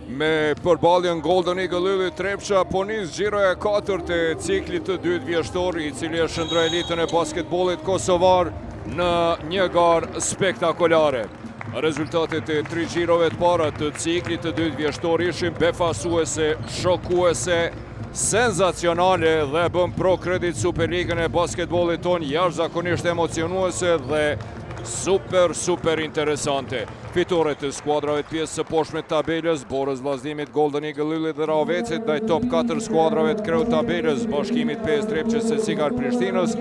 me përballjen Golden Eagle Ylli Trepça po nis gjiroja e 4 të ciklit të dytë vjeshtor, i cili e shndroi elitën e basketbollit kosovar në një garë spektakolare. Rezultatet e 3 gjirove të para të ciklit të dytë vjeshtor ishin befasuese, shokuese, senzacionale dhe bën pro kredit Superligën e basketbollit ton jashtëzakonisht emocionuese dhe super interesante. Fitore të skuadrave të pjesë së poshtme të tabelës, borës vllazërimit Golden Eagle Ylli dhe Ravecit, ndaj top 4 skuadrave të kreut tabelës, bashkimit PS Trepçës e Sigar Prishtinës,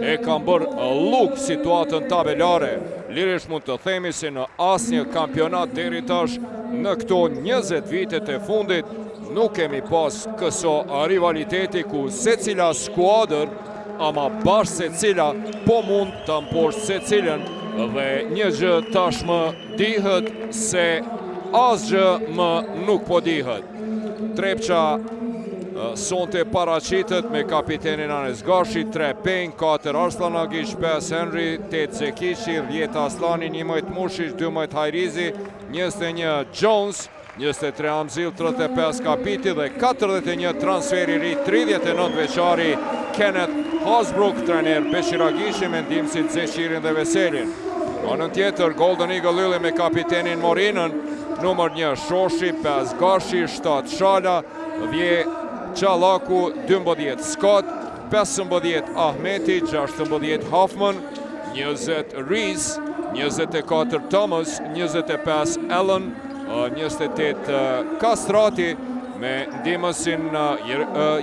e kanë bërë luk situatën tabelare. Lirisht mund të themi se në asnjë kampionat deri tash në këto 20 vitet e fundit nuk kemi pas këso rivaliteti ku secila skuadër, ama bashkë secila po mund të mposhtë secilën, dhe një gjë tashmë dihet se asgjë më nuk po dihet. Trepça sonte paraqitet me kapitenin Anes Gashi, 3 Penj, 4 Arslan Agish, 5 Henry, 8 Zekishi, 10 Aslani, 11 Mushish, 12 Hajrizi, 21 Jones, 23 Amzil, 35 Kapiti dhe 41 transferi ri, 39 veçari Kenneth Hasbrook, trener Beshir Agishi me ndihmësit Zeshirin dhe Veselin. Anën tjetër, Golden Eagle Ylli me kapitenin Morinën, numër 1 Shoshi, 5 Gashi, 7 Shala, 10 Qallaku, 12 Scott, 15 Ahmeti, 16 Hoffman, 20 Rees, 24 Thomas, 25 Allen, 28 Kastrati, me ndihmësin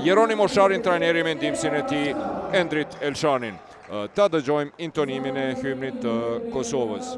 Jeronimo Sharin, trajneri me ndihmësin e tij Endrit Elshanin. Ta dëgjojmë intonimin e hymnit të Kosovës.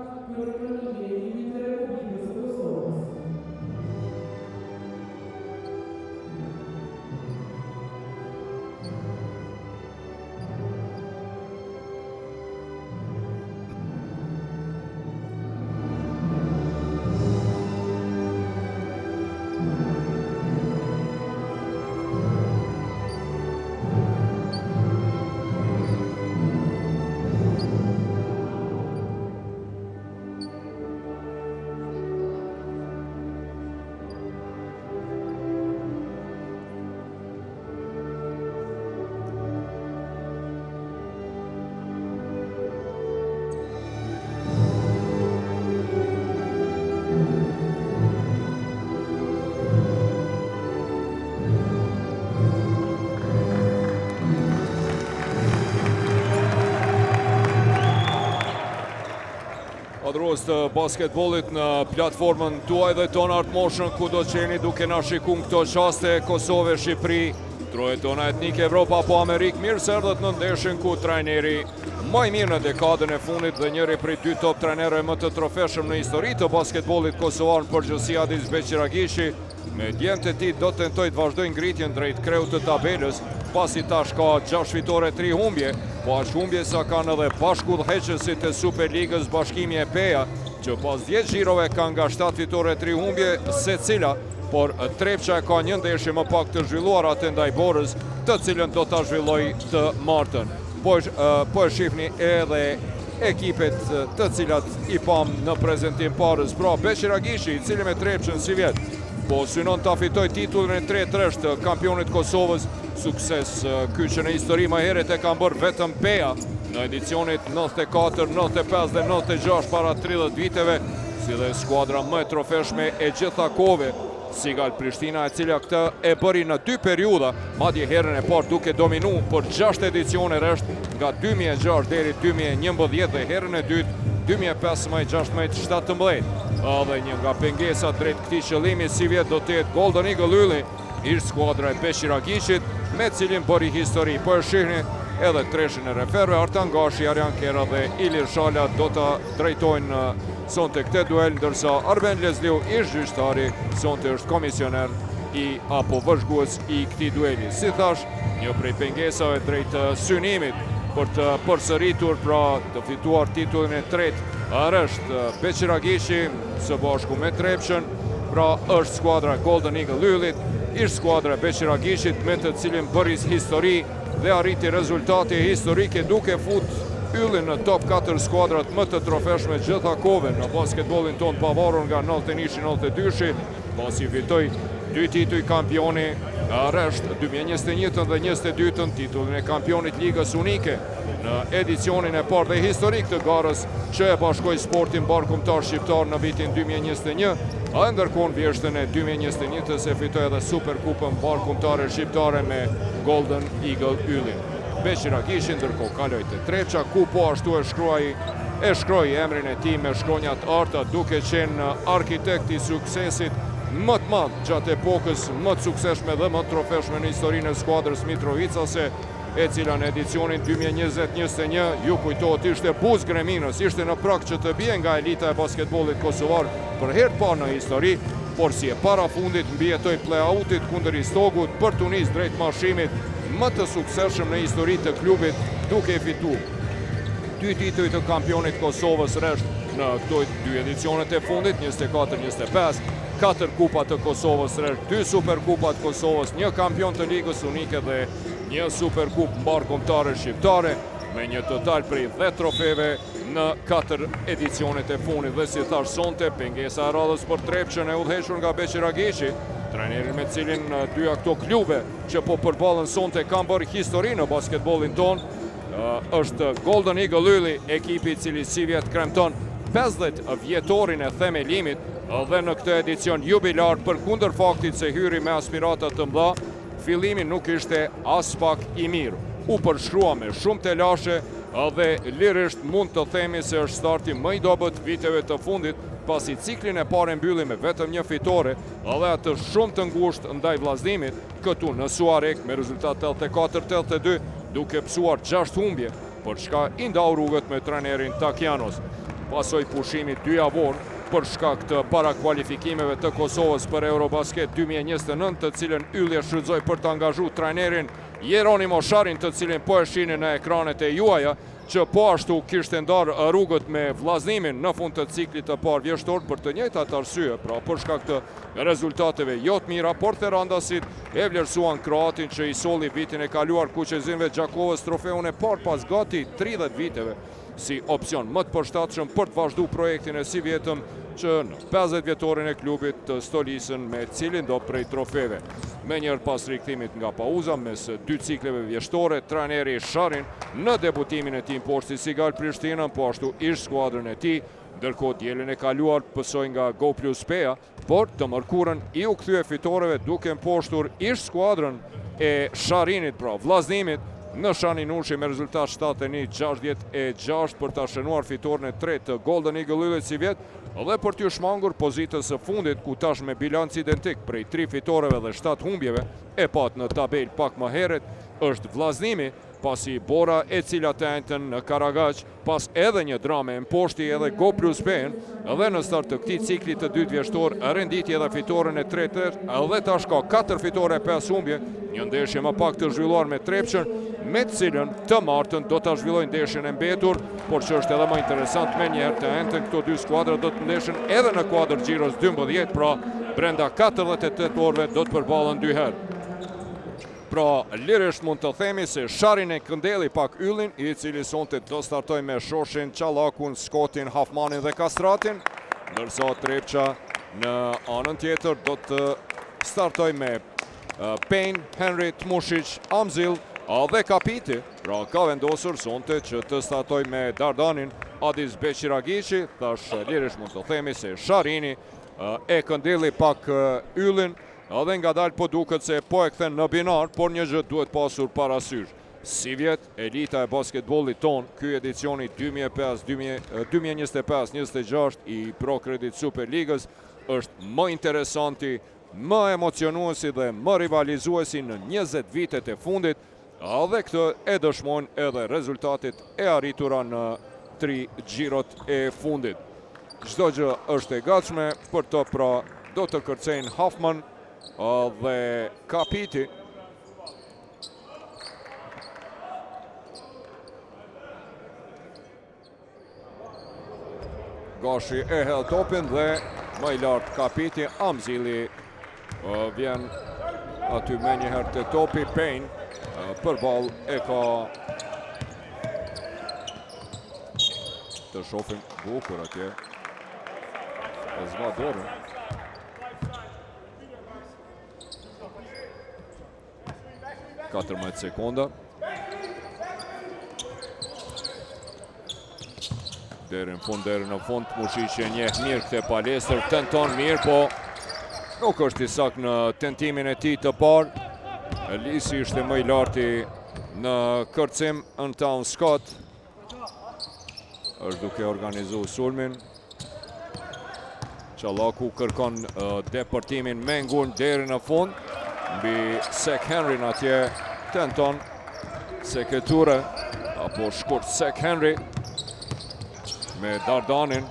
Adhurues të basketbollit në platformën tuaj dhe tonë Art Motion, ku do të qeni duke na shikuar këto qaste Kosovë, Shqipëri, troje tona etnike, Evropa apo Amerikë, mirë se erdhët në ndeshjen ku trajneri më i mirë në dekadën e fundit dhe njëri prej 2 top trajnerëve më të trofeshëm në histori të basketbollit kosovar në përgjithësi, Adis Beshir Agishi, me djemtë e tij do të tentojë të vazhdojë ngritjen drejt kreut të tabelës, pasi tash ka 6 fitore 3 humbje, po as humbje sa kanë edhe bashkudhëheqësit e Superligës, Bashkimi e Peja, që pas 10 gjirove kanë nga 7 fitore 3 humbje secila, por Trepça ka një ndeshje më pak të zhvilluar atë ndaj Borës, të cilën do ta zhvilloj të martën. Po e shihni edhe ekipet të cilat i pam në prezantim parës. Pra Beshir Agishi, i cili me Trepçën si vjet, po synon ta fitoj titullin e 3-3 të kampionit Kosovës. Sukses ky që në histori më herët e kanë bërë vetëm Peja në edicionit 94, 95 dhe 96 para 30 viteve, si dhe skuadra më e trofeshme e gjitha kohëve, Sigal Prishtina, e cila këtë e bëri në 2 periudha, madje herën e parë duke dominu për 6 edicione rresht nga 2006 deri 2011 dhe herën e dytë 2015, 16, 17. Dhe një nga pengesat drejt këtij qëllimi si vjet do të jetë Golden Eagle Ylli, ish skuadra e Beshir Agishit, me cilin bëri histori. Po e shihni edhe treshin e referve, Artan Gashi, Arjan Kera dhe Ilir Shala do të drejtojnë sonte këtë duel, ndërsa Arben Lezliu, ish gjyqtari, sonte është komisioner apo vëzhgues i këtij dueli. Si thash, një prej pengesave drejt synimit për të përsëritur, pra të fituar titullin e 3 rresht Beshir Agishi së bashku me Trepçën, pra është skuadra Golden Eagle Yllit, ish skuadra Beshir Agishit, me të cilin bëri histori dhe arriti rezultate historike duke fut Yllin në top 4 skuadrat më të trofeshme gjitha kohëve në basketbollin ton, pavarur nga 91-92, pasi fitoi 2 tituj kampioni rresht 2021 dhe 22 titullin e kampionit Ligës Unike në edicionin e parë dhe historik të garës që e bashkoi sportin barkombëtar shqiptar në vitin 2021, a ndërkohë në vjeshtën e 2021 se fitoi edhe Superkupën barkombëtare shqiptare me Golden Eagle Yllin. Beqiragishi ndërkohë kaloi te Trepça, ku po ashtu e shkroi emrin e tij me shkronjat arta, duke qenë arkitekt i suksesit më të madh gjatë epokës më të suksesshme dhe më të trofeshme në historinë e skuadrës Mitrovicase, e cila në edicionin 2020-21 ju kujtohet ishte buz greminës, ishte në prag që të bie nga elita e basketbollit kosovar për herë të parë në histori, por si e para fundit mbijetoi play-outit kundër Istogut për të nisur drejt marshimit më të suksesshëm në histori të klubit, duke fituar 2 tituj të kampionit Kosovës rresht në këto 2 edicionet e fundit, 24-25, 4 kupa të Kosovës rresht, 2 superkupat Kosovës, 1 kampion të Ligës Unike dhe 1 superkup barkombëtare shqiptare, me një total prej 10 trofeve në 4 edicionet e fundit. Dhe si thash sonte, pengesa e radhës për Trepçën e udhëhequr nga Beqiragishi, trajneri me cilin dyja këto klube që po përballen sonte kanë bërë histori në basketbollin ton, është Golden Eagle Ylli, ekipi i cili si vjet kremton 50 vjetorin e themelimit dhe në këtë edicion jubilar, përkundër faktit se hyri me aspirata të mëdha, fillimi nuk ishte as pak i mirë. U përshkrua me shumë telashe dhe lirisht mund të themi se është starti më i dobët viteve të fundit, pasi ciklin e parë mbylli me vetëm 1 fitore dhe atë shumë të ngushtë ndaj vllazнимit, këtu në Suarek me rezultat 84-82, duke psuar 6 humbje, për çka i ndau rrugët me trajnerin Takianos. Pasoi pushimi 2 javor për shkak të parakualifikimeve të Kosovës për Eurobasket 2029, të cilën Ylli e shfrytëzoi për të angazhuar trajnerin Jeronimo Sharin, të cilin po e shihni në ekranet e juaja, që po ashtu kishte ndarë rrugët me vllaznimin në fund të ciklit të parë vjeshtor për të njëjtat arsye, pra për shkak të rezultateve jo të mira, por Therandasit e vlerësuan kroatin që i solli vitin e kaluar kuqezinëve Gjakovës trofeun e parë pas gati 30 viteve, si opcion më të përshtatshëm për të vazhduar projektin e si vjetëm që në 50 vjetorin e klubit të stolisën me cilin do prej trofeve. Me njërë pas rikthimit nga pauza, mes 2 cikleve vjeshtore, trajneri Sharin në debutimin e tij poshtë Sigal Prishtinën, po ashtu ish skuadrën e tij, ndërkohë dielën e kaluar pësoi nga Go Plus Pea, por të mërkurën i u kthye fitoreve duke mposhtur ish skuadrën e Sharinit, pra vllazнимit, në Shani Nushi me rezultat 71-66 për ta shënuar fitoren e tretë të Golden Eagle Yllit si vjet, dhe për t'ju shmangur pozitës së fundit, ku tash me bilanc identik prej 3 fitoreve dhe 7 humbjeve, e pat në tabel pak më herët, është vllaznimi, pasi Bora e cila të entën në Karagaq, pas edhe një drame në poshti edhe Go Plus Pen, dhe në start të këtij cikli të dytë vjeshtor, renditi edhe fitoren e tretë, edhe tash ka 4 fitore e 5 humbje, një ndeshje më pak të zhvilluar me Trepçën, me të cilën të martën do të zhvillojnë ndeshjen e mbetur, por që është edhe më interesant me njerë të entën këto 2 skuadra do të ndeshen edhe në kuadër Gjiros 12, pra brenda 48 orëve do të përballen 2 herë. Pra, lirisht mund të themi se Sharin e këndeli pak Yllin, i cili sonte do startoj me Shoshin, Qallakun, Skotin, Hafmanin dhe Kastratin, ndërsa Trepça në anën tjetër do të startoj me Payne, Henry, Tmushic, Amzil dhe Kapiti. Pra, ka vendosur sonte që të startoj me Dardanin, Adis Beqiragishi, thash lirisht mund të themi se Sharini e këndeli pak Yllin, edhe nga dalë po duket se po e kthen në binar, por një gjë duhet pasur parasysh. Si vjet, elita e basketbollit ton, ky edicioni 2025-26 i Pro Credit Superligës, është më interesanti, më emocionuesi dhe më rivalizuesi në 20 vitet e fundit, dhe këtë e dëshmojnë edhe rezultatit e arritura në 3 xhirot e fundit. Çdo gjë është e gatshme për të, pra do të kërcejnë Hafman dhe Kapiti. Gashi e hell topin dhe më i lartë Kapiti, Amzili vjen aty me njëherë të topi, Payne për ball e ka, të shohim bukur atje, e zva dorën. 14 sekonda. Deri në fund, Mushiqi njeh mirë këtë palestër, tenton mirë, po nuk është i saktë në tentimin e tij të parë. Elisi ishte më i larti në kërcim. Anton Scott është duke organizu sulmin. Qallaku kërkon depërtimin me ngurë deri në fund. Mbi Sek Henry në atje tenton Seketure, apo shkurt Sek Henry me Dardanin.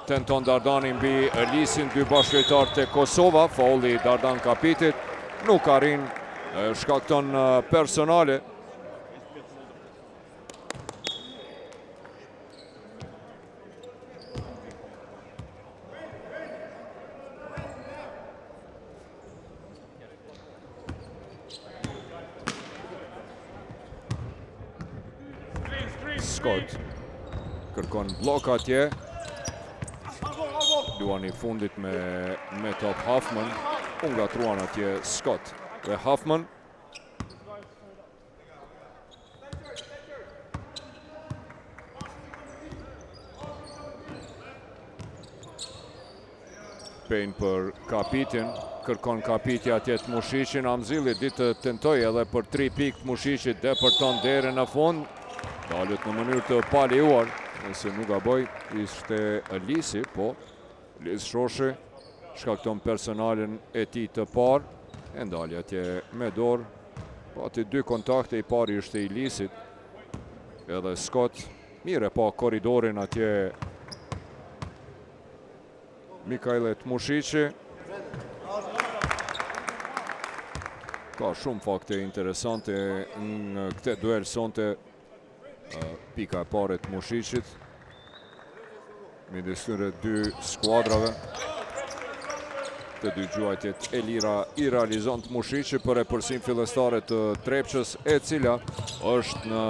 Tenton Dardani mbi Elisin, dy bashkëlojtar të Kosova. Faulli Dardan Kapitit nuk arrin, shkakton personale. Scott kërkon blok atje. Luani fundit me top Hoffman. Unë gatruan atje Scott dhe Hoffman. Pejnë për Kapitin. Kërkon Kapiti atje të Mushiqin. Amzili ditë të tentoj edhe për 3 pikë të Mushiqit, depërton deri në fund. Dalet në mënyrë të paliuar, nëse nuk gaboj, ishte Elisi, po Lis Shoshi shkakton personalin e tij të parë, e ndalja atje me dorë, po aty 2 kontakte, i pari ishte i Lisit, edhe Scott, mire pa koridorin atje Mikajlet Mushiqi. Ka shumë fakte interesante në këtë duel sonte. Pika e pare të Mushiqit midis tyre 2 skuadrave. Të 2 gjuajtjet e lira i realizon të Mushiqi për e përsim fillestare të Trepqës, e cila është në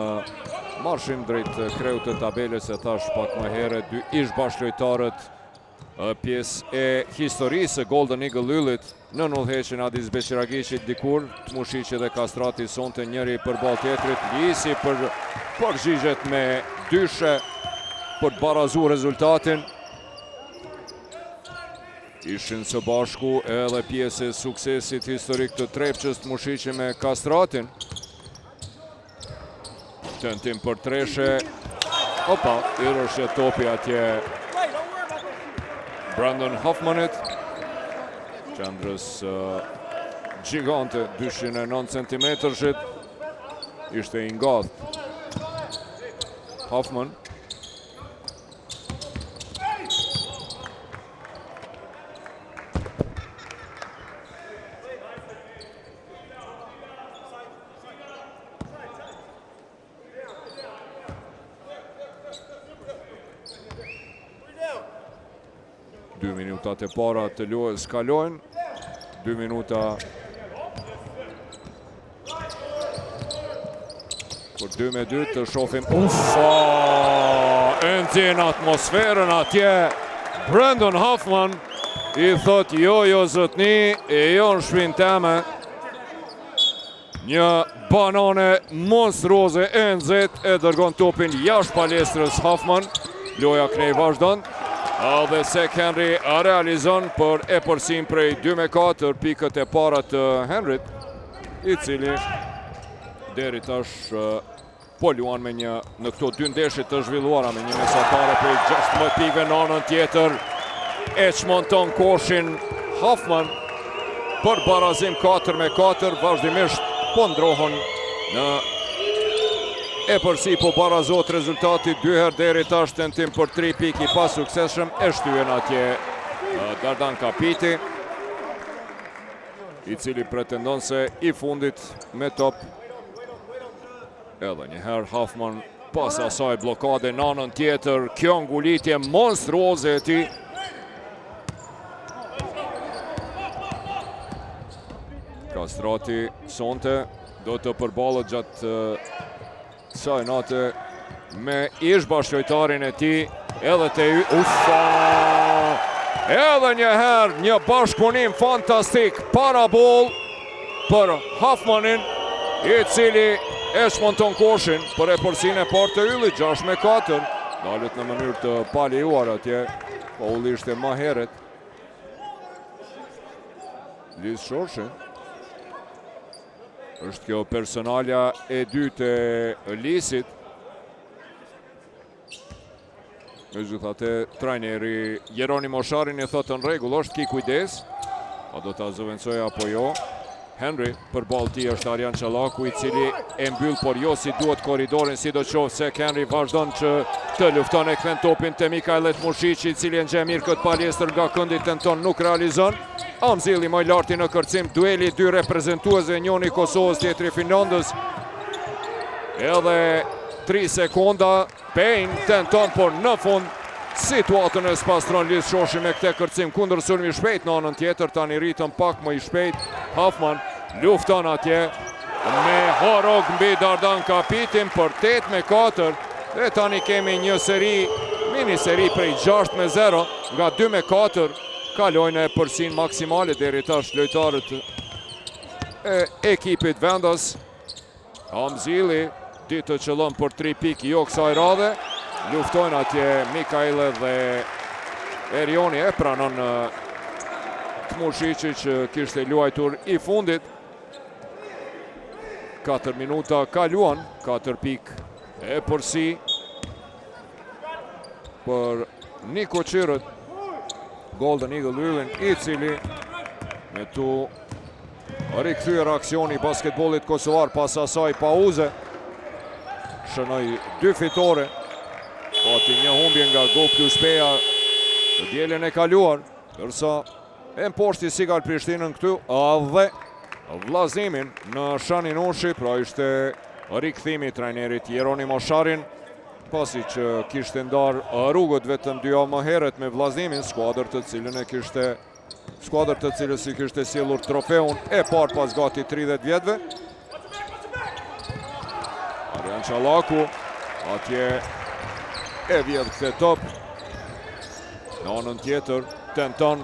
marshin drejt kreut të tabeles, e thash pak më herë, 2 ish bashkëlojtarët pjesë e historisë Golden Eagle Lyllit në udhëheqjen Adis Beqiragishit dikur. Mushiqi dhe Kastrati sonte njëri përballë tjetrit. Lisi përgjigjet me dyshe për të barazuar rezultatin. Ishin së bashku edhe pjesë e suksesit historik të Trepqës të Mushiqi me Kastratin. Tentim për treshe. Opa, i rëshje topi atje Brandon Hoffmanit, qendrës gjigante, 209 cm, ishte i ngath Hoffman. Minutat e para të luajtjes kalojnë. 2 minuta për 2-2 të shohim. Nxjerr atmosferën atje. Brandon Hoffman i thot jo zotni, jo në shpinë teme. Një banane monstruoze e nxehtë e dërgon topin jashtë palestrës Hoffman. Loja knej vazhdon. Dhe Sek Henry realizon për e përsim prej 2-4 pikët e para të Henryt, i cili deri tash po luan me një në këto 2 ndeshje të zhvilluara me një mesatare prej 16 pikëve në anën tjetër. E çmonton koshin Hoffman për barazim 4-4, vazhdimisht po ndrohen në e përsi po barazot rezultati 2 herë deri tash, tentim për 3 pikë i pa suksesshëm, e shtyen atje Dardan Kapiti, i cili pretendon se i fundit me top. Edhe një herë Hoffman pas asaj blokade në anën tjetër, kjo ngulitje monstruoze e tij. Kastrati sonte do të përballet gjatë saj natë me ish bashkëlojtarin e tij, edhe te edhe një herë një bashkëpunim fantastik, parabol për Hoffmanin, i cili e shmonton koshin për e përsin e partë të yllit, 6-4. Dalet në mënyrë të palejuar atje, po ulli ishte ma heret. Liz Shoshi. Është kjo personalja e dytë e Lisit. Megjithatë, trajneri Jeronimo Sharin i thotë në rregull, është ki kujdes. A do ta zëvendësoj apo jo? Henry për ball ti është Arjan Çallaku i cili e mbyll, por jo si duhet korridorin, sidoqofse Henry vazhdon që të lufton e kthen topin te Mikajlet Mushici i cili nxjerr mirë këtë palestër nga këndi, tenton, nuk realizon. Amzili më i larti në kërcim, dueli dy reprezentuesve, njëri Kosovës, tjetri Finlandës. Edhe 3 sekonda, Payne tenton, por në fund situatën e spastron Liz Shoshi me këtë kërcim kundër sulmi shpejt në anën tjetër, tani rritën pak më i shpejt. Hoffman lufton atje me Horog mbi Dardan Kapitin për 8-4 dhe tani kemi një seri, mini seri prej 6-0 nga 2-4. Kalojnë e përsin maksimale deri tash lojtarët e ekipit vendas. Amzili ditë të qëllon për 3 pikë jo kësaj radhe. Luftojnë atje Mikajle dhe Erioni e pranon Mushici që kishte luajtur i fundit. 4 minuta kaluan, 4 pikë e përsi për Niko Qirët. Golden Eagle Yllin i cili me tu rikthyer aksioni basketbollit kosovar pas asaj pauze. Shënoi 2 fitore. Pati një humbje nga Go+Peja të dielën e kaluar, ndërsa e mposhti Sigal Prishtinën këtu dhe vllazimin në Shanin Oshi, pra ishte rikthimi i trajnerit Jeronimo Sharin, pasi që kishte ndar rrugët vetëm 2 javë më herët me vllazimin, skuadër të cilës i kishte sjellur trofeun e parë pas gati 30 vjetëve. Arjan Çallaku atje e vjedh këtë top. Në anën tjetër tenton,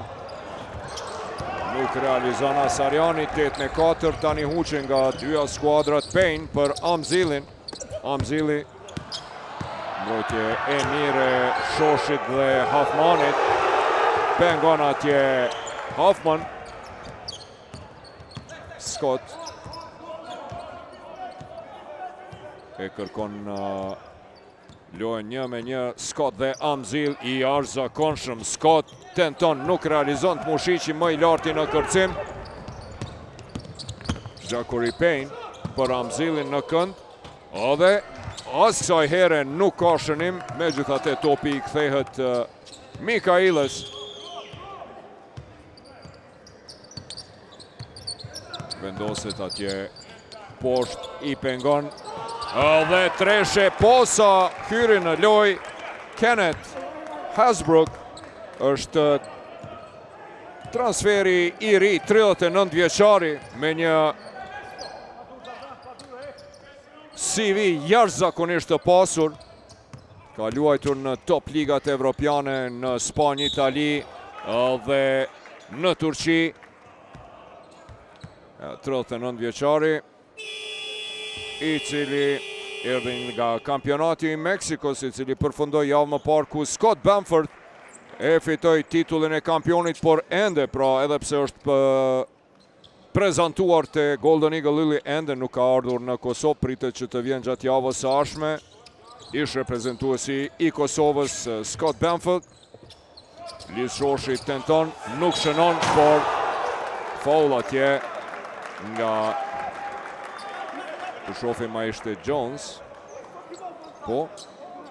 nuk realizon as Arjani. 8-4, tani huqen nga dyja skuadrat. Payne për Amzilin. Amzili mbrojtje e mirë Shoshit dhe Hoffmanit. Pengon atje Hoffman. Scott e kërkon lojën 1-1, Scott dhe Amzil i arzakonshëm. Scott tenton, nuk realizon, Mushici më i larti në kërcim. Gjakuri Payne për Amzilin në kënd, edhe as kësaj here nuk ka shënim, megjithatë topi i kthehet Mikajles. Vendoset atje poshtë, i pengon. Dhe treshe posa hyri në loj. Kenneth Hasbrook është transferi i ri, 39 vjeçari me një CV jashtëzakonisht të pasur. Ka luajtur në top ligat evropiane në Spanjë, Itali dhe në Turqi. 39 vjeçari i cili erdhi nga kampionati i Meksikos, i cili përfundoi javë më parë ku Scott Bamford e fitoi titullin e kampionit, por ende, pra edhe pse është prezantuar te Golden Eagle Ylli, ende nuk ka ardhur në Kosovë, pritet që të vjen gjatë javës së ardhshme. Ish reprezentuesi i Kosovës Scott Bamford. Liz Shoshi tenton, nuk shënon, por foul atje nga të shofi ma ishte Jones, po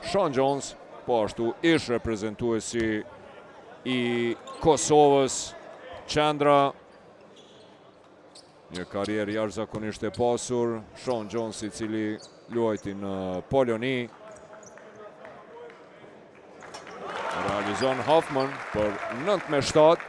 Sean Jones, po ashtu ish reprezentuesi i Kosovës Qendra, një karrierë jashtëzakonisht e pasur. Sean Jones i cili luajti në Poloni. Realizon Hoffman për 9-7.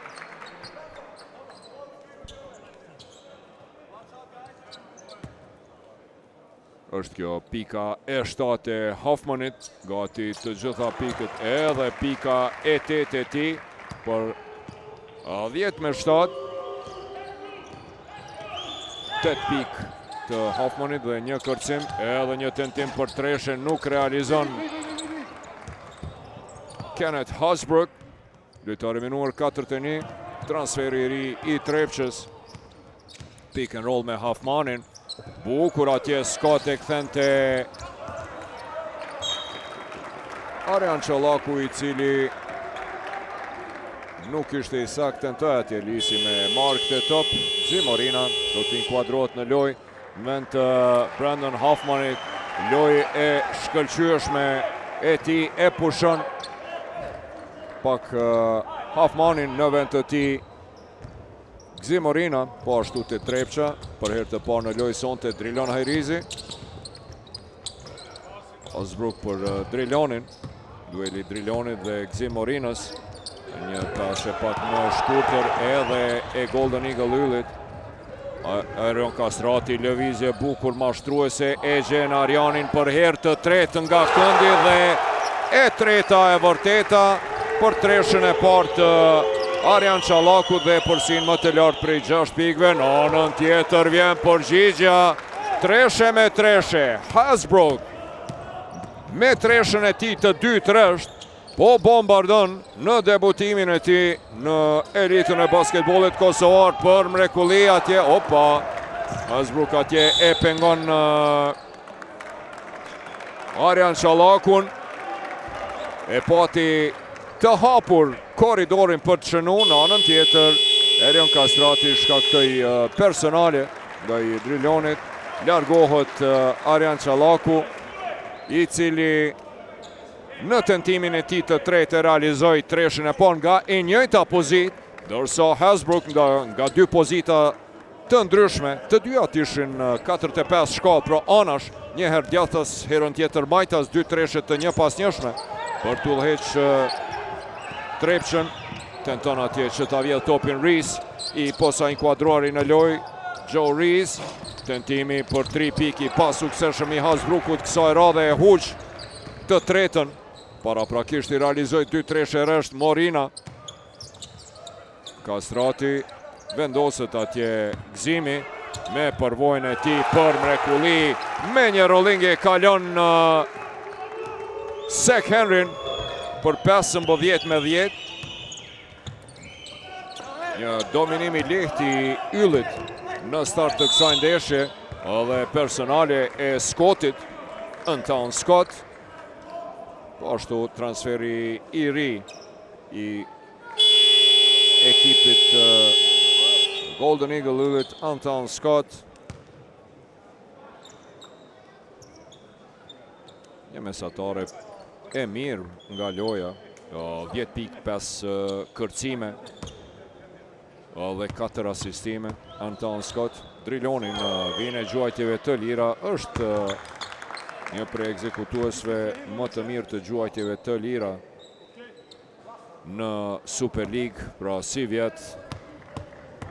Është kjo pika e 7 e Hoffmanit, gati të gjitha pikët, edhe pika e 8 e tij për 10-7. 8 pikë të Hoffmanit dhe një kërcim, edhe një tentim për treshe nuk realizon Kenneth Hasbrook. Lojtari me numër 41, transferi i ri i Trepçës. Pick and roll me Hoffmanin. Bukur atje Scott e kthen te Arjan Çallaku, i cili nuk ishte i saktë, tentoi atje Lisi me mark të top. Zimorina do të inkuadrohet në lojë. Mend të Brandon Hoffmanit, lojë e shkëlqyeshme e tij e pushon pak Hoffmanin në vend të tij. Zimorina, po ashtu te Trepça, për herë të parë në lojë sonte Drilon Hajrizi. Hasbrook për Drilonin, dueli Drilonit dhe Zimorinës. Një pashe pak më shkurtër edhe e Golden Eagle Yllit. Arion Kastrati, lëvizje bukur mashtruese e gjen Arjanin për herë të tretë nga këndi dhe e treta e vërteta për treshën e parë të Arjan Çallaku dhe përsin më të lartë prej 6 pikëve. Në anën tjetër vjen përgjigja, treshe me treshe. Hasbrook me treshën e tij të dytë rresht po bombardon në debutimin e tij në elitën e basketbollit kosovar për mrekulli atje. Opa, Hasbrook atje e pengon Arjan Çallakun. E pati të hapur korridorin për të shënu. Në anën tjetër, Erion Kastrati shkaktoi personale nga i Drilonit. Largohet Arjan Çallaku, i cili në tentimin e tij të tretë realizoi treshën e parë nga e njëjta pozitë, ndërsa Hasbrook nga dy pozita të ndryshme, të dyat ishin 45 shkallë pro anash, një herë djathtas, herën tjetër majtas, dy treshe të një pas njëshme për t'u udhëheq Trepçën. Tenton atje që ta vjedh topin Rees, i posa inkuadruari në lojë Joe Rees. Tentimi për 3 piki pas suksesshëm i Hasbrookut kësaj radhe e huq të tretën. Paraprakisht i realizoi 2 treshe rresht Morina. Kastrati vendoset atje Gzimi me përvojën e tij për mrekulli. Me një rolling e kalon Sek Henryn për 15-10. Një dominim i lehtë i Yllit në start të kësaj ndeshje, edhe personale e Scottit, Anton Scott. Po ashtu transferi i ri i ekipit Golden Eagle Yllit, Anton Scott. Një mesatare e mirë nga loja, 10 pikë, 5 kërcime dhe 4 asistime. Anton Scott. Drilonin vjen gjuajtjeve të lira, është një prej ekzekutuesve më të mirë të gjuajtjeve të lira në Super League, pra si vjet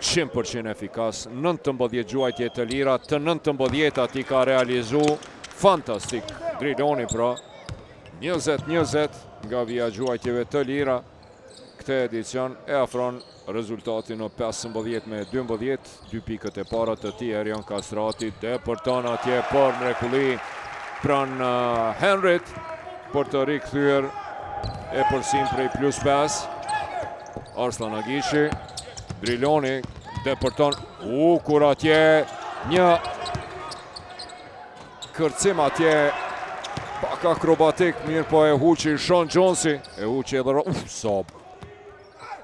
100% efikas, 19 gjuajtje të lira, të 19 i ka realizu fantastik Driloni, pra 20-20 nga vija gjuajtjeve të lira. Këtë edicion e afron rezultatin në 15-12, 2 pikët e para të tij Erion Kastrati, depërton atje për mrekulli pran Henryt për të rikthyer e përsim prej +5. Arslan Agishi, Driloni depërton, kur atje një kërcim atje pak akrobatik, mirë po e huqi Sean Jonesi, e huqi edhe sob.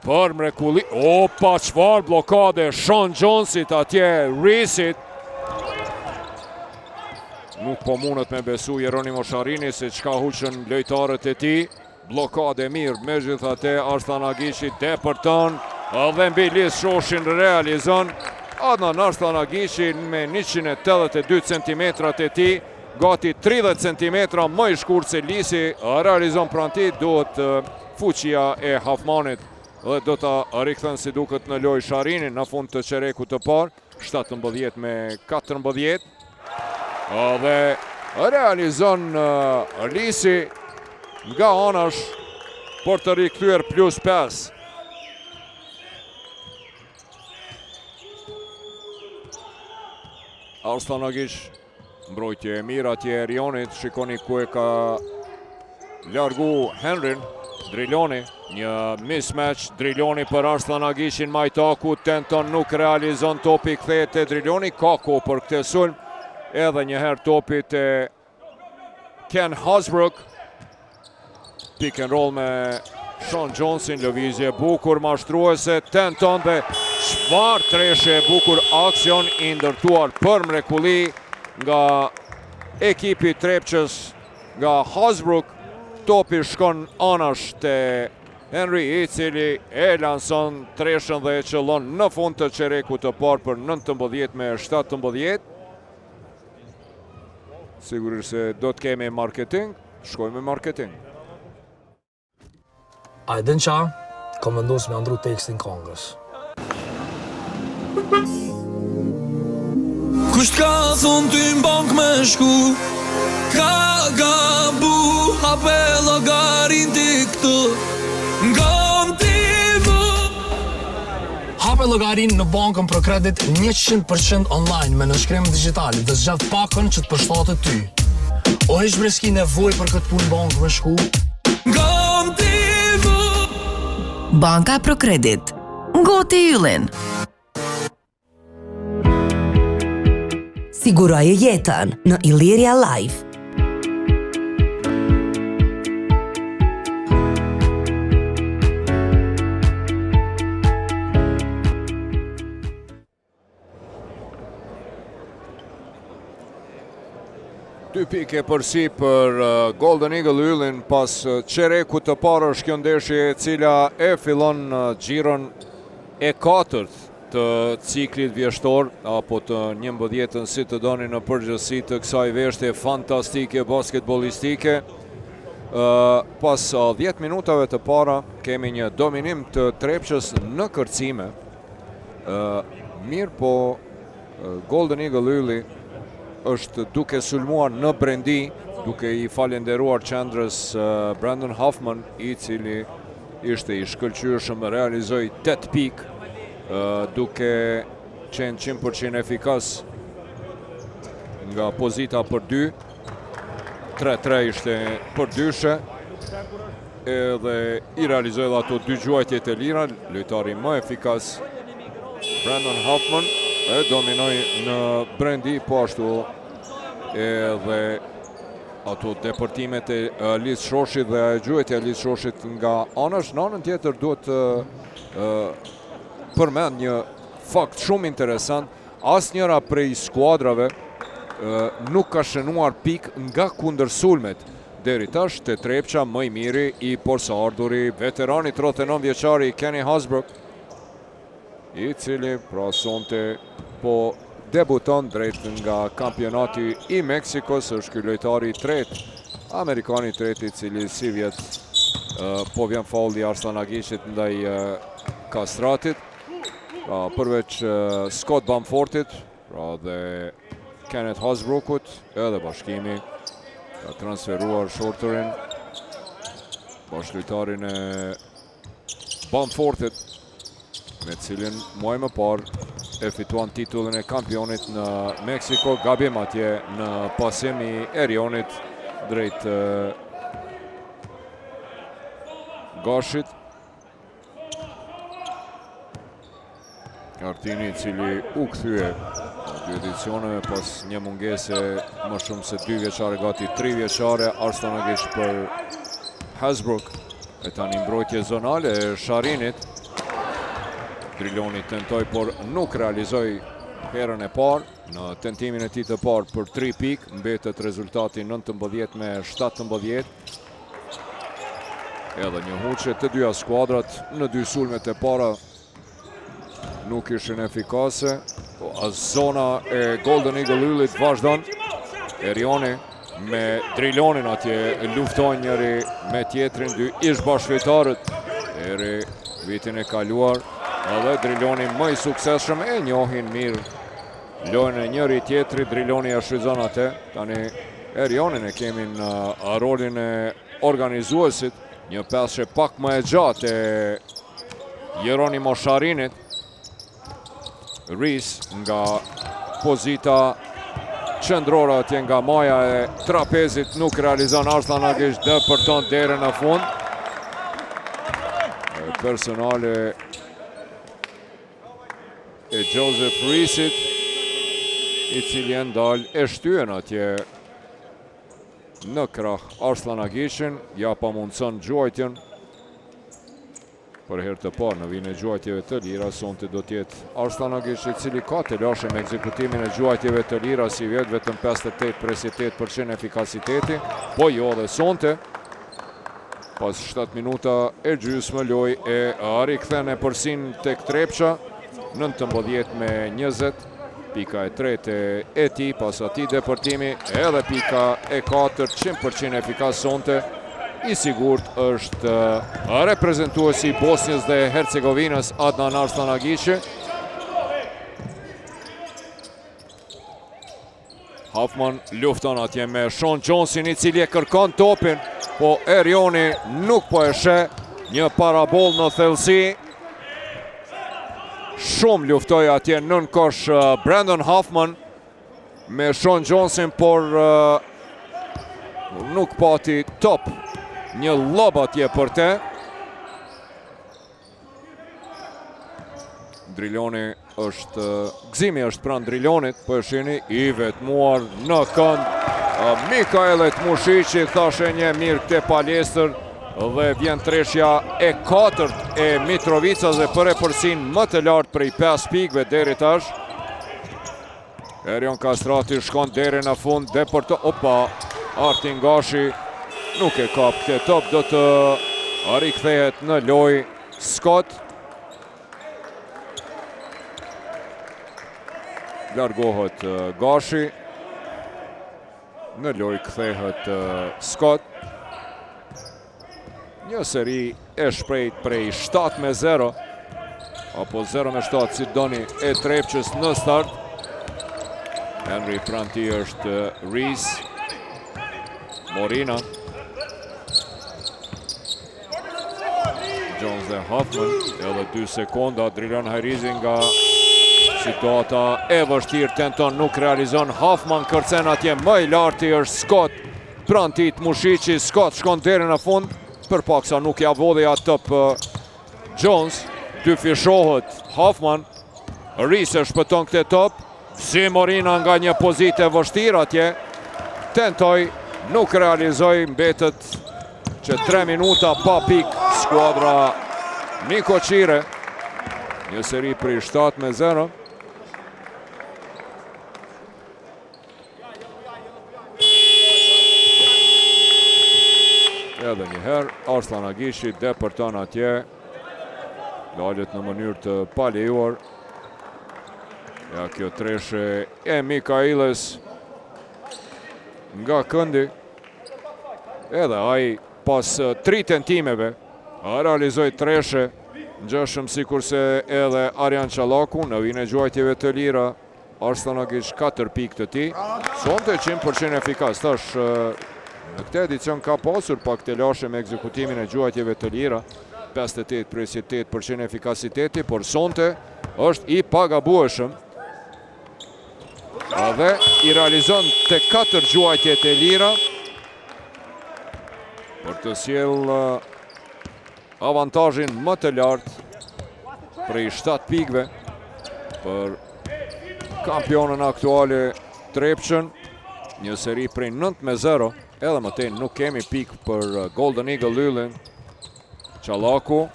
Për mrekulli, opa, çfarë blokade Sean Jonesit atje Reesit. Nuk po mundet me besu Jeronimo Sharini se çka huqën lojtarët e tij. Blokade mirë, megjithatë Arslan Agishi depërton dhe mbi Lis Shoshin realizon. Adnan Arslan Agishi me 182 cm e tij, gati 30 cm më i shkurt se Lisi realizon pranë tij, duhet fuqia e Hoffmanit dhe do ta rikthen si duket në lojë Sharinin në fund të çerekut të parë, 17-14. Dhe realizon Lisi nga anash për të rikthyer +5. Arslan Agish, mbrojtje e mirë atje Erionit, shikoni ku e ka largu Henryn. Driloni, një mismatch, Driloni për Arslan Agishin, Majtaku tenton, nuk realizon, topi kthehet te Driloni, ka kohë për këtë sulm, edhe njëherë topi te Ken Hasbrook, pick and roll me Sean Johnson, lëvizje bukur, mashtruese, tenton dhe çfarë treshe bukur, aksion i ndërtuar për mrekulli nga ekipi Trepçës, nga Hasbrook. Topi shkon anash te Henry, i cili e lanson treshën dhe e qëllon në fund të çerekut të parë për 19-17. Sigurisht se do të kemi marketing, shkojmë me marketing. Ajden qa, kom vendosur me ndru tekstin kongës. Kusht ka thonë ty m'bank me shku, ka gabu, hape llogarin ti këtu, ngam ti mu. Hape llogarin në bankën ProCredit 100% online me nënshkrim digital dhe zgjat pakën që të përshtatet ty. O hiç s'ki nevojë për këtë punë bankë me shku. Ngam ti mu. Banka ProCredit. Ngoti yllin. Siguroje jetën në Illyria Life. Dy pike përsi për Golden Eagle Yllin pas çerekut të parë, është kjo ndeshje e cila e fillon xhiron e katërt të ciklit vjeshtor, apo të 11-ën si të doni në përgjithësi të kësaj veshtje fantastike basketbolistike. Pas 10 minutave të para kemi një dominim të Trepçës në kërcime. Mirë po Golden Eagle Ylli është duke sulmuar në brendi, duke i falenderuar qendrës Brandon Hoffman, i cili ishte i shkëlqyeshëm, realizoi 8 pikë, duke qenë 100% efikas nga pozita për 2. 3-3 ishte për dyshe, edhe i realizoi dhe ato 2 gjuajtjet e lira. Lojtari më efikas Brandon Hoffman e dominoi në brendi, po ashtu edhe ato depërtimet e Liz Shoshit dhe gjuajtja e Liz Shoshit nga anash. Në anën tjetër duhet përmend një fakt shumë interesant. Asnjëra prej skuadrave nuk ka shënuar pik nga kundërsulmet. Deri tash te Trepça më i miri i posaardhuri veterani 39 vjeçari Kenny Hasbrook, i cili pra sonte po debuton drejt nga kampionati i Meksikos. Është ky lojtari i tretë, amerikani i tretë, i cili si vjet po vjen faulli Arslan Agishit ndaj Kastratit. Pra përveç Scott Bamfortit, pra dhe Kenneth Hasbrookut, edhe bashkimi ka transferuar shorterin, bashkëlojtarin e Bamfortit, me cilin muaj më parë e fituan titullin e kampionit në Meksiko. Gabim atje në pasim i Erionit drejt Gashit. Artini, i cili u kthye dy edicioneve pas një mungese më shumë se 2 vjeçare, gati 3 vjeçare. Arslan Agish për Hasbrook, e tani mbrojtje zonale e Sharinit. Driloni tentoi, por nuk realizoi herën e parë. Në tentimin e tij të parë për 3 pikë, mbetet rezultati 19-17. Edhe një huqe të dyja skuadrat në 2 sulmet e para nuk ishin efikase. Zona e Golden Eagle Yllit vazhdon. Erioni me Drilonin atje luftojnë njëri me tjetrin, 2 ish bashkëlojtarët deri vitin e kaluar. Edhe Driloni më i suksesshëm, e njohin mirë lojën e njëri tjetrit. Driloni ja shfrytëzon atë. Tani Erionin e kemi në rolin e organizuesit. Një peshe pak më e gjatë e Jeronimo Sharinit. Rees nga pozita qendrore atje nga maja e trapezit, nuk realizon Arslan Agish depërton derën në fund. Personale e Joseph Reesit, i cili e ndal e shtyen atje në krah Arslan Agishin, ja pa mundëson gjuajtjen. Për herë të parë në vijin e gjuajtjeve të lira, sonte do t'jetë Arslan Agish, i cili ka të lashë me ekzekutimin e gjuajtjeve të lira, si vjet vetëm 58% efikasiteti, po jo dhe sonte. Pas 7 minuta e gjysmë loj e rikthen e përsin tek Trepça, 19-20, pika e tretë e ti, pas ati depërtimi, edhe pika e 4, 100% efikas sonte. I sigurt është reprezentuesi Bosnjës dhe Hercegovinës Adnan Arslan Agishi. Hoffman lufton atje me Sean Jonesin, i cili e kërkon topin, po Erioni nuk po e sheh. Një parabol në thellësi. Shumë luftoi atje nën kosh Brandon Hoffman me Sean Jonesin, por nuk pati top. Një lob atje për te. Driloni është, gëzimi është pranë Drilonit, po e shihni, i vetmuar në kënd. Mikaelet Mushiqi thashe një mirë këte palestër dhe vjen treshja e 4 e Mitrovicas dhe për e përsin më të lartë prej 5 pikëve deri tash. Erion Kastrati shkon deri në fund dhe për të Artin Gashi nuk e kap këtë top, do të rikthehet në loj Scott. Largohet Gashi. Në loj kthehet Scott. Një seri e shprejt prej 7-0, apo 0-7 si doni e Trepçës në start. Henry pranti është Rees. Morina. Jones dhe Hoffman, edhe 2 sekonda, Drilan Hajrizi nga situata e vështirë, tenton, nuk realizon. Hoffman kërcen atje, më i larti është Scott, prantit Mushiqi, Scott shkon deri në fund, për paksa nuk ja vodhi atë top Jones, dyfishohet Hoffman, Rees e shpëton këtë top, si Morina nga një pozite vështirë atje, tentoj, nuk realizoj, mbetet që 3 minuta pa pik skuadra Niko Qire. Një seri për 7-0. Edhe njëherë, Arslan Agishi depërton atje. Dalet në mënyrë të palejuar. Ja, kjo treshe e Mikailes nga këndi. Edhe ai pas 3 tentimeve realizoi treshe, ngjashëm sikurse edhe Arjan Çallaku në vijin e gjuajtjeve të lira. Arslan Agish 4 pikë të tij. Sonte 100% efikas. Tash në këtë edicion ka pasur pak të lashe me ekzekutimin e gjuajtjeve të lira. 58% efikasiteti, por sonte është i pagabueshëm. Dhe i realizon të 4 gjuajtjet e lira për të sjell avantazhin më të lartë prej 7 pikëve për kampionën aktuale Trepçën. Një seri prej 9-0, edhe më tej nuk kemi pikë për Golden Eagle Yllin. Çallaku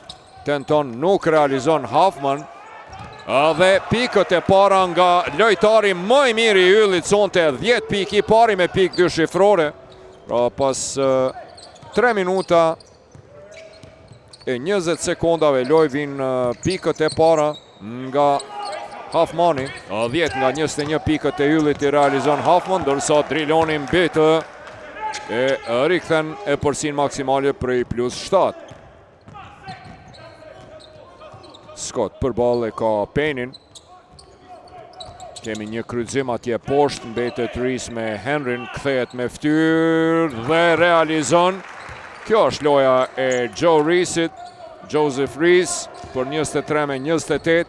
tenton, nuk realizon. Hoffman. Dhe pikët e para nga lojtari më i mirë i Yllit sonte, 10 pikë, i pari me pikë 2 shifrore. Pra pas 3 minuta e 20 sekondave loj vin pikët e para nga Hoffmani. 10 nga 21 pikët e Yllit i realizon Hoffman, dërsa Driloni mbetë e rikthen e përsin maksimale prej +7. Scott për ball e ka Paynein. Kemi një kryqëzim atje poshtë, mbetet Rees me Henryn, kthehet me fytyrë dhe realizon. Kjo është loja e Joe Reesit, Joseph Rees për 23-28.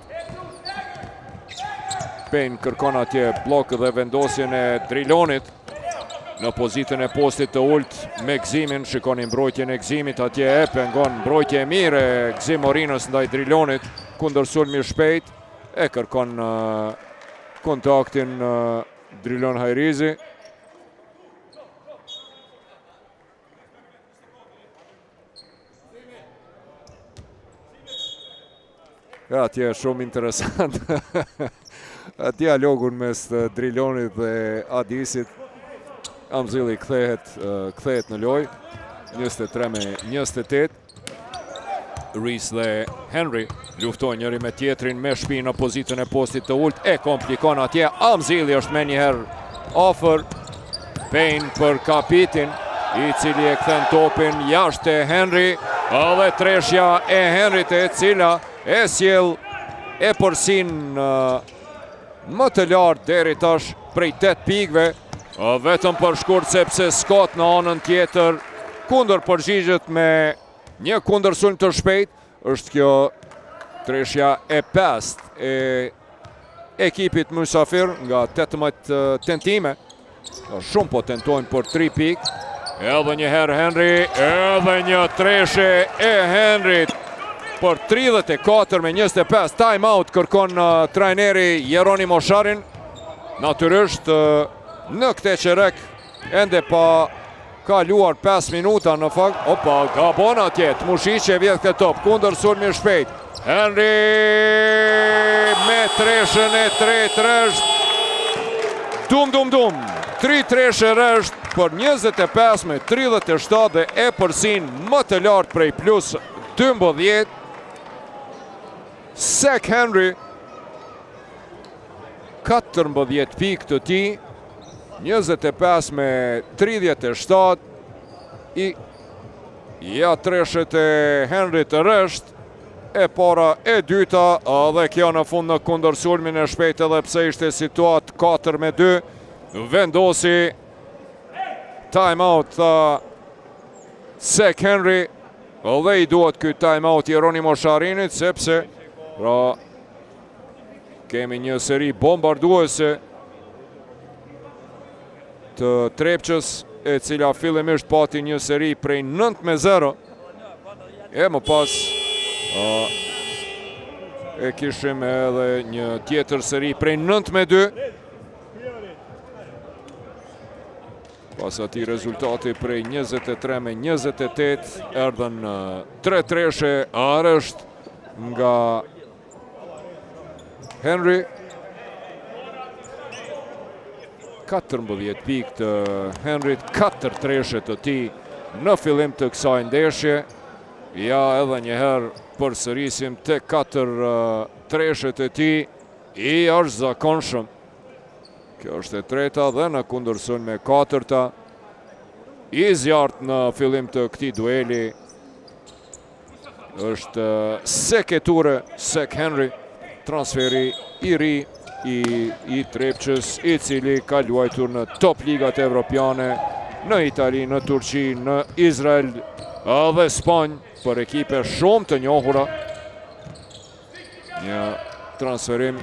Payne kërkon atje blok dhe vendosjen e Drilonit në pozitën e postit të ult me Gzimin. Shikoni mbrojtjen e Gzimit atje, e pengon mbrojtje e mire e Gzim Morinës ndaj Drilonit kundër sulmi shpejt, e kërkon kontaktin Drilon Hajrizi. Ja, atje shumë interesant dialogun mes Drilonit dhe Adisit. Amzili kthehet në lojë 23-28. Reese dhe Henry luftojnë njëri me tjetrin me shpinë në pozitën e postit të ult, e komplikon atje. Amzili është me njëherë ofër. Payne për Kapitin, i cili e kthen topin jashtë e Henry, dhe treshja e Henryt e cila e sjell e përsin më të lartë deri tash prej 8 pikëve, vetëm për shkurt sepse Scott në anën tjetër kundër përgjigjet me një kundërsulm të shpejt. Është kjo treshja e 5 e ekipit mysafir nga 18 tentime. Shumë po tentojnë për 3 pikë. Edhe një herë Henry, edhe një treshe e Henryt për 34-25. Time out kërkon trajneri Jeronimo Sharin. Natyrisht në këtë qerek ende pa kaluar 5 minuta në fakt. Opa, gabon atje, Tmushiqe vjedh këtë top, kundër sulmi shpejt. Henry me treshën e 3 rresht. Dum. 3 treshe rresht për 25-37 dhe e përsin më të lartë prej plus 12. Sek Henry 14 pikë të ti, 25-37. Ja treshet e Henry të rresht, e para e dyta, dhe kjo në fund në kundër sulmin e shpejt edhe pse ishte situat 4-2. Vendosi time out tha Sek Henry, dhe i duhet ky time out Jeronimo Sharinit sepse kemi një seri bombarduese të Trepqës, e cila fillimisht pati një seri prej 9-0, e më pas e kishim edhe një tjetër seri prej 9-2. Pas ati rezultati prej 23-28, erdhen 3 treshe aresht nga Henry. 14 pikë të Henryt, 4 treshe të ti në fillim të kësaj ndeshje. Ja, edhe njëherë përsërisim të 4 treshe të ti, i është zakonshëm. Kjo është e treta dhe në kundërsun me 4-ta. I zjartë në fillim të këtij dueli është Seketure, Sek Henry, transferi i ri i Trepqës, i cili ka luajtur në top ligat evropiane, në Itali, në Turqi, në Izrael dhe Spanjë, për ekipe shumë të njohura. Një transferim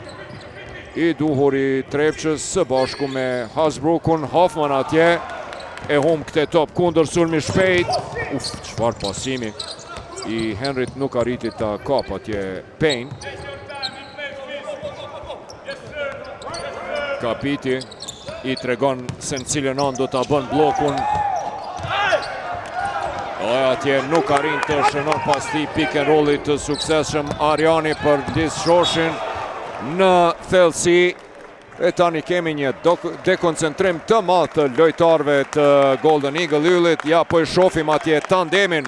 i duhur i Trepqës së bashku me Hasbrookun. Hoffman atje e hum këte top kundër sulmi shpejt. Çfarë pasimi i Henryt, nuk arriti ta kap atje Payne. Kapiti i tregon se në cilën anë do ta bën blokun. Atje nuk arrin të shënon pas ti pick and rollit të suksesshëm Ariani për Liz Shoshin në thellësi. E tani kemi një dekoncentrim të madh të lojtarëve të Golden Eagle Yllit. Ja, po i shohim atje tandemin,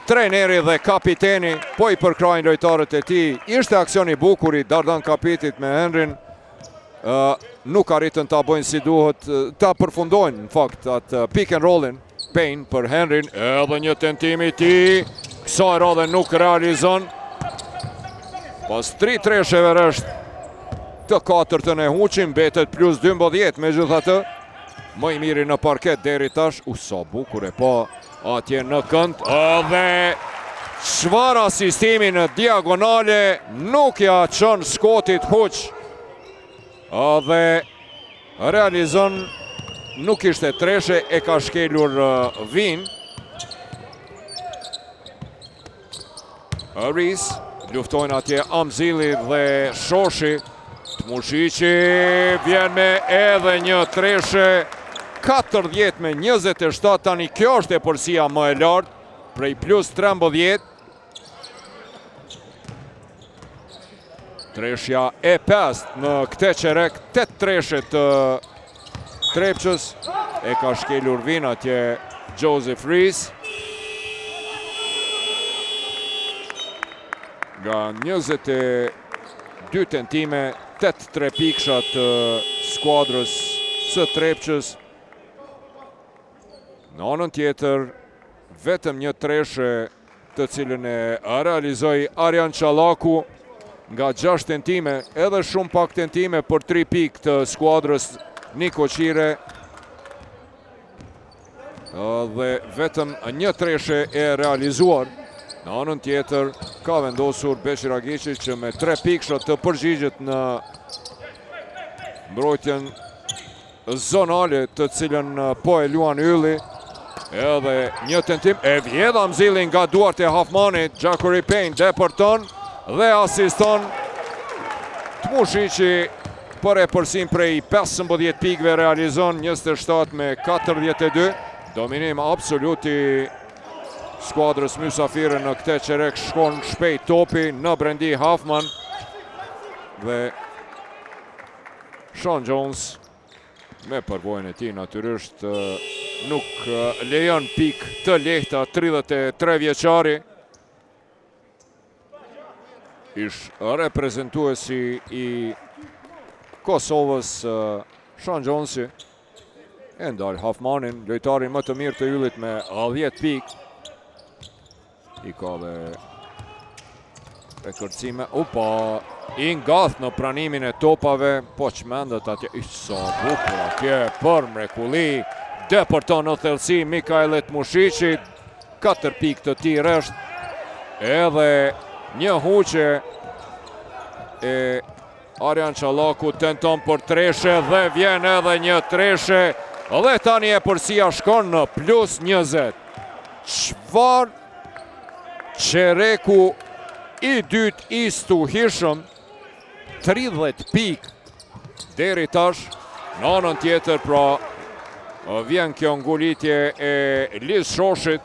trajneri dhe kapiteni, po i përkrajnë lojtarët e tij. Ishte aksion i bukur i Dardan Kapitit me Henryn. Nuk arritën ta bëjnë si duhet, ta përfundojnë në fakt atë pick and rollin. Payne për Henryn, edhe një tentim i tij, kësaj radhe nuk realizon. Pas 3 tresheve rresht të 4-tën e huqim, mbetet plus 12, megjithatë më i miri në parket deri tash. Sa bukur e pa atje në kënd, dhe çfarë asistimi në diagonale, nuk ja çon Scottit huq. dhe realizon, nuk ishte treshe, e ka shkelur Vin. Aris, luftojnë atje Amzili dhe Shoshi. Tmushiqi vjen me edhe një treshe, 40-27, tani kjo është e përsia më e lartë, prej plus 13. Treshja e 5 në këte qerek, 8 treshe të Trepqës, e ka shkelur Vin atje Joseph Rees. Nga 22 tentime, 8 3 të skuadrës së Trepqës. Në anën tjetër, vetëm një treshe të cilën e realizoi Arjan Çallaku nga 6 tentime, edhe shumë pak tentime për 3 pikë të skuadrës Niko Qire. Dhe vetëm një treshe e realizuar. Në anën tjetër, ka vendosur Beqir Agiqi që me 3 pikë të përgjigjet në mbrojtjen zonale të cilën po e luan Ylli. Edhe një tentim, e vjedh Amzili nga duart e Hafmanit, Gjakuri Pejn depërton dhe asiston Tmushiqi për e përsim prej 15 pikëve realizon 27 me 42. Dominim absolut i skuadrës mysafire në këte qerek, shkon shpejt topi në brendi Hafman dhe Sean Jones me përvojën e ti natyrisht nuk lejon pik të lehta. 33 vjeçari ish reprezentuesi i Kosovës, Sean Jonesi e ndal Hafmanin, lojtarin më të mirë të Yllit me 10 pik. I ka dhe e kërcime, i ngath në pranimin e topave, po çmendet atje, sa bukur atje për mrekulli, depërton në thellësi Mikail Tmushiqi, 4 pikë të tij rresht, edhe një huqe e Arjan Çallaku tenton për treshe dhe vjen edhe një treshe dhe tani e përsia shkon në plus 20. Çfarë qereku i dytë i stuhishëm, 30 pikë deri tash. Në anën tjetër pra vjen kjo ngulitje e Liz Shoshit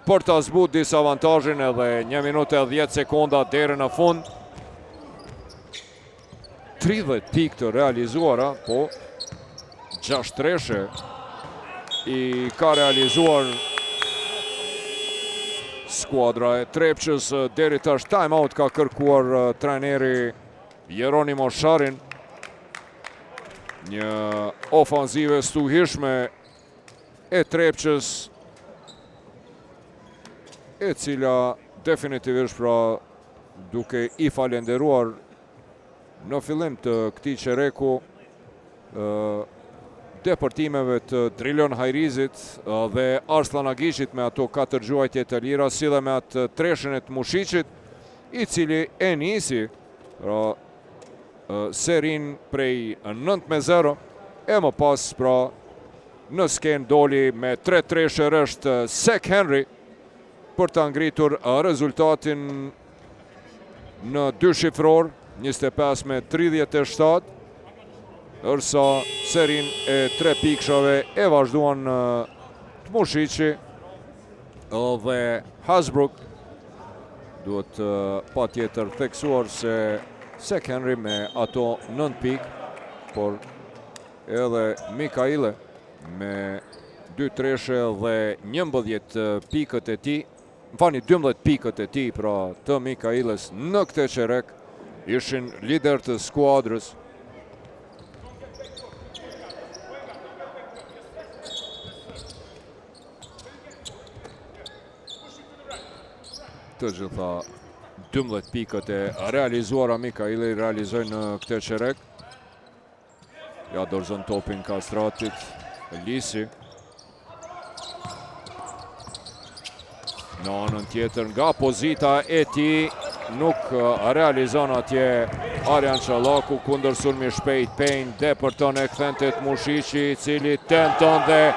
për ta zbut disavantazhin, edhe 1 minutë e 10 sekonda deri në fund. 30 pikë të realizuara, po 6 treshe i ka realizuar skuadra e Trepqës deri tash. Time out ka kërkuar trajneri Jeronimo Sharin. Një ofanzive stuhishme e Trepqës, e cila definitivisht pra duke i falenderuar në fillim të këtij qereku depërtimeve të Drilon Hajrizit dhe Arslan Agiqit me ato 4 gjuajtje të lira, si dhe me atë treshen e Tmushiqit, i cili e nisi pra serin prej 9-0, e më pas pra në sken doli me 3 treshe rresht Sek Henry për të ngritur rezultatin në 2 shifror, 25 me 37, ërsa serin e 3 pikëshave e vazhduan Tmushiqi dhe Hasbrook. Duhet pa tjetër theksuar se Sek Henry me ato 9 pikë, por edhe Mikaile me 2 treshe dhe 11 pikët e ti, më fani 12 pikët e ti pra të Mikailes në këte qerek, ishin lider të skuadrës. Të gjitha 12 pikët e realizuara Mikaili realizojnë në këte qerek. Ja dorëzon topin Kastratit, Lisi. Në anën tjetër nga pozita e ti, nuk realizon atje Arjan Çallaku kundër sulmi shpejt Pejn, depërton e kthen tet Mushiqi, i cili tenton dhe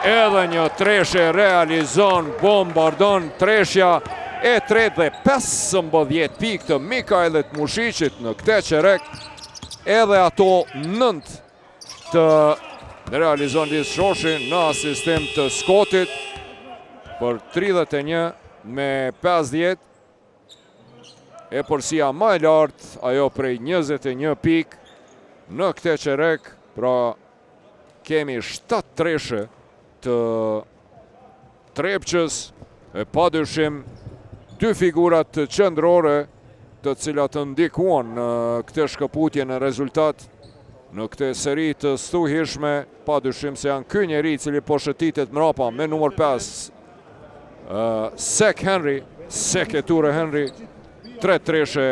edhe një treshje realizon, bombardon treshja e tretë dhe 15 pikë të Mikajlit Mushiqit në këtë qerek. Edhe ato 9 të realizon Lis Shoshi në asistim të Skotit për 31 me 50. E përsia më e lartë, ajo prej 21 pikë në këtë qerek, pra kemi 7 treshë të Trepçës, e padyshim 2 figurat të qendrore të cilat të ndikuan në këtë shkëputje në rezultat, në këtë seri të stuhishme, padyshim se janë ky njeri i cili po shëtitet mrapa me numër 5, Sek Henry, Sek e Ture Henry, 3 treshe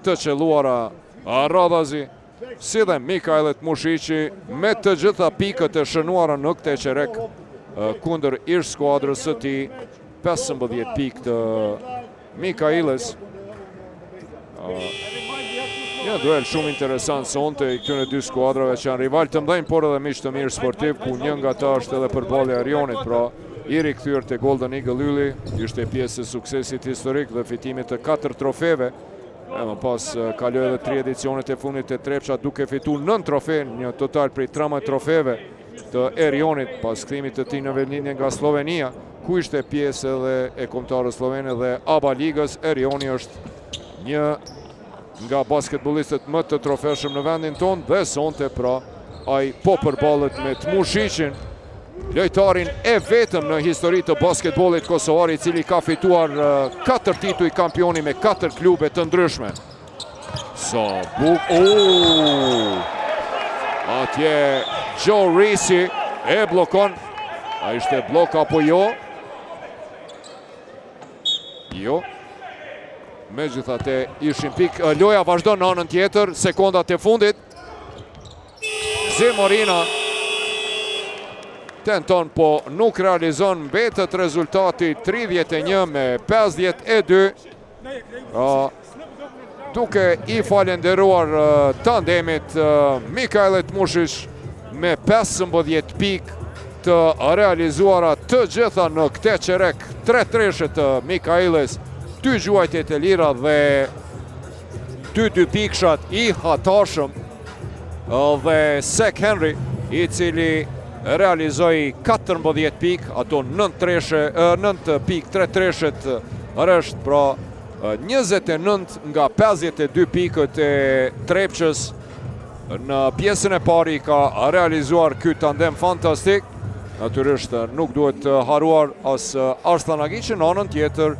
të qelluara radhazi, si dhe Mikajlit Mushiqi me të gjitha pikët e shënuara në këtë qerek kundër ish skuadrës së tij, 15 pikë të Mikajles. Një duel shumë interesant sonte i këtyre 2 skuadrave që janë rival të mdhenj, por edhe miq të mirë sportiv, ku një nga ta është edhe përballja e Erionit, pra i rikthyer te Golden Eagle Ylli, ishte pjesë e suksesit historik dhe fitimit të 4 trofeve. Më pas kaloi edhe 3 edicionet e fundit e Trepça duke fituar 9 trofe, një total prej 13 trofeve të Erionit pas kthimit të tij në vendlinje nga Slovenia, ku ishte pjesë edhe e kombëtarës slovene dhe ABA Ligës. Erioni është një nga basketbolistët më të trofeshëm në vendin tonë dhe sonte pra ai po përballet me Mushiqin, lojtarin e vetëm në histori të basketbollit kosovar i cili ka fituar 4 tituj kampioni me 4 klube të ndryshme. Atje Joe Risi e blokon. A ishte blok apo jo? Jo. Megjithatë ishin pikë. Loja vazhdon në anën tjetër, sekondat e fundit. Zemorina tenton, po nuk realizon, mbetet rezultati 31 me 52. Duke i falenderuar tandemit Mikajlit Mushiq me 15 pikë të realizuara të gjitha në këtë qerek, 3 treshe të Mikajles, 2 gjuajtjet e lira dhe 2 pikshat i hatashëm, dhe Sek Henry i cili realizoi 14 pikë, ato 9 pikë, 3 treshet rresht, pra 29 nga 52 pikët e Trepçës në pjesën e parë ka realizuar ky tandem fantastik. Natyrisht nuk duhet të haruar as Arslan Agiqi në anën tjetër,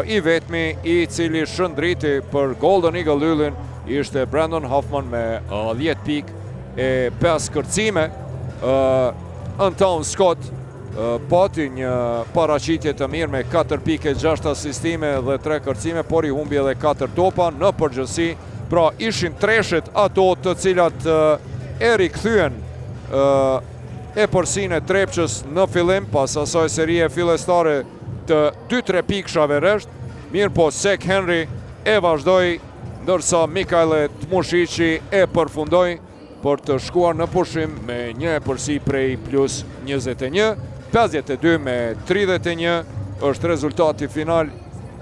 i vetmi i cili shëndriti për Golden Eagle Yllin ishte Brandon Hoffman me 10 pikë e 5 kërcime. Anton Scott pati një paraqitje të mirë me 4 pikë, 6 asistime dhe 3 kërcime, por i humbi edhe 4 topa në përgjithësi. Pra ishin treshet ato të cilat e rikthyen e përsinë e Trepçës në fillim, pas asaj serie fillestare të 2-3 pikëshave rresht. Mirë po Sek Henry e vazhdoi, ndërsa Mikajlit Mushiqi e përfundoi për të shkuar në pushim me një përsi prej plus 21. 52 me 31 është rezultati final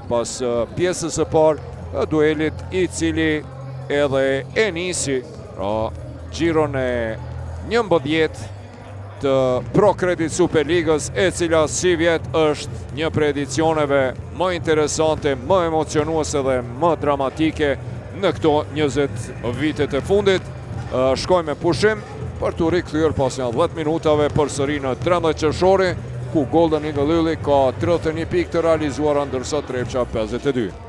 pas pjesës së parë duelit i cili edhe e nisi gjiron e 11 të Pro Credit Superligës, e cila si vjet është një prej edicioneve më interesante, më emocionuese dhe më dramatike në këto 20 vitet e fundit. Shkojmë me pushim për të rikthyer pas 10 minutave përsëri në 13 qershori, ku Golden Eagle Ylli ka 31 pikë të realizuara, ndërsa Trepça 52.